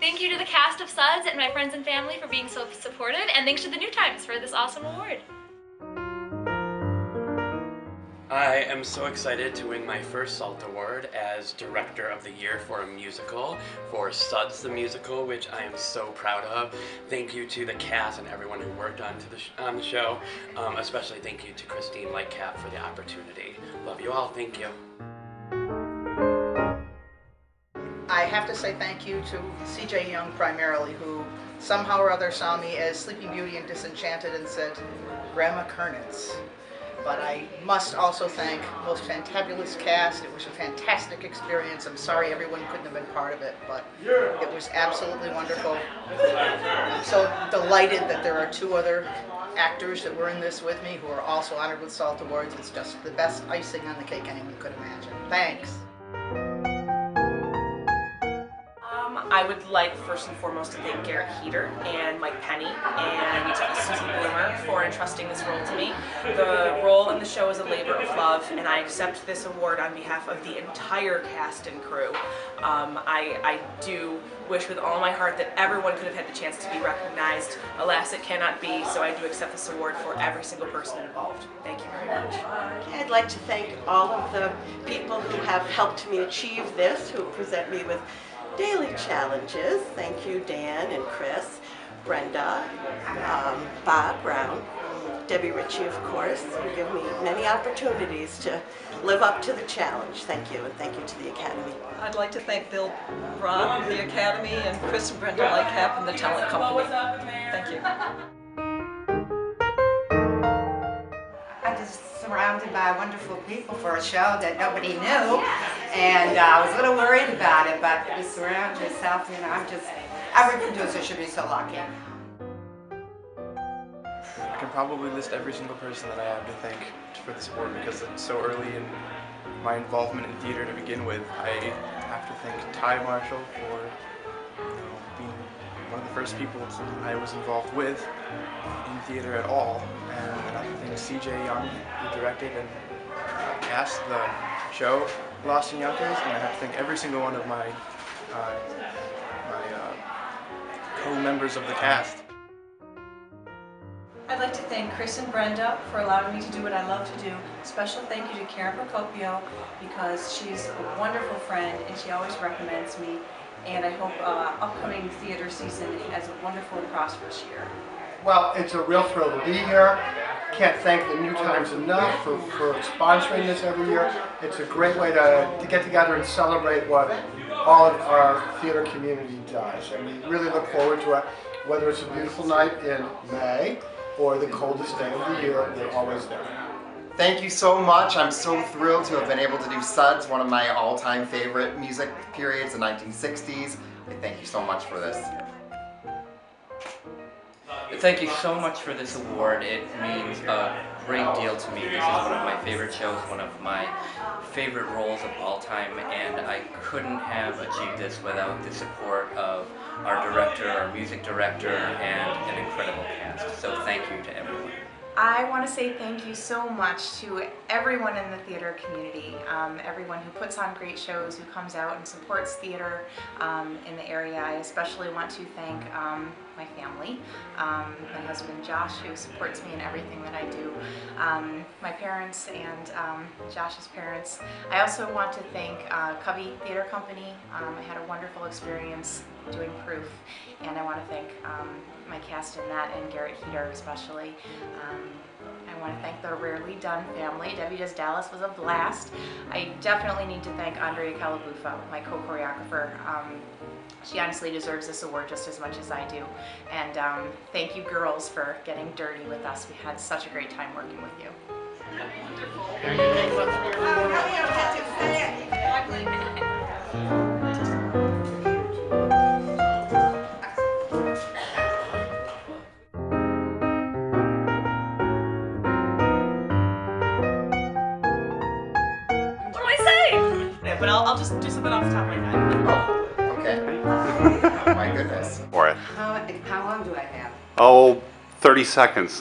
Thank you to the cast of Suds and my friends and family for being so supportive, and thanks to the New Times for this awesome award. I am so excited to win my first SALT Award as Director of the Year for a musical, for Suds the Musical, which I am so proud of. Thank you to the cast and everyone who worked on the show. Especially thank you to Christine Lightcap for the opportunity. Love you all, thank you. I have to say thank you to CJ Young primarily, who somehow or other saw me as Sleeping Beauty and Disenchanted and said, Grandma Kernitz. But I must also thank the most fantabulous cast. It was a fantastic experience. I'm sorry everyone couldn't have been part of it, but it was absolutely wonderful. I'm so delighted that there are two other actors that were in this with me who are also honored with SALT Awards. It's just the best icing on the cake anyone could imagine. Thanks. I would like first and foremost to thank Garrett Heater and Mike Penny and Susie Bloomer for entrusting this role to me. The role in the show is a labor of love, and I accept this award on behalf of the entire cast and crew. I do wish with all my heart that everyone could have had the chance to be recognized. Alas, it cannot be, so I do accept this award for every single person involved. Thank you very much. I'd like to thank all of the people who have helped me achieve this, who present me with daily challenges. Thank you, Dan and Chris, Brenda, Bob Brown, Debbie Ritchie, of course, who give me many opportunities to live up to the challenge. Thank you, and thank you to the Academy. I'd like to thank Bill Ron, the Academy, and Chris and Brenda Lightcap and the talent company. Thank you. I'm just surrounded by wonderful people for a show that nobody knew, and I was a little worried about it, but to surround yourself, you know, every producer should be so lucky. I can probably list every single person that I have to thank for this award because it's so early in my involvement in theater to begin with. I have to thank Ty Marshall for being one of the first people I was involved with in theater at all, and I have to thank CJ Young, who directed and cast the show Lost in Yonkers, and I have to thank every single one of my co-members of the cast. I'd like to thank Chris and Brenda for allowing me to do what I love to do. Special thank you to Karen Procopio because she's a wonderful friend and she always recommends me. And I hope upcoming theater season has a wonderful and prosperous year. Well, it's a real thrill to be here. Can't thank the New Times enough for sponsoring this every year. It's a great way to get together and celebrate what all of our theater community does. And we really look forward to it, whether it's a beautiful night in May or the coldest day of the year, they're always there. Thank you so much. I'm so thrilled to have been able to do Suds, one of my all-time favorite music periods, the 1960s. Thank you so much for this. Thank you so much for this award. It means a great deal to me. This is one of my favorite shows, one of my favorite roles of all time, and I couldn't have achieved this without the support of our director, our music director, and an incredible cast. So thank you to everyone. I want to say thank you so much to everyone in the theater community, everyone who puts on great shows, who comes out and supports theater in the area. I especially want to thank my family, my husband Josh, who supports me in everything that I do, my parents and Josh's parents. I also want to thank Covey Theater Company. I had a wonderful experience doing Proof, and I want to thank my cast in that, and Garrett Heater especially. I want to thank the Rarely Done family. Debbie Does Dallas was a blast. I definitely need to thank Andrea Calabufo, my co-choreographer. She honestly deserves this award just as much as I do. And thank you girls for getting dirty with us. We had such a great time working with you. But I'll just do something off the top of my head. Oh, okay. Oh my goodness. For it. How long do I have? Oh, 30 seconds.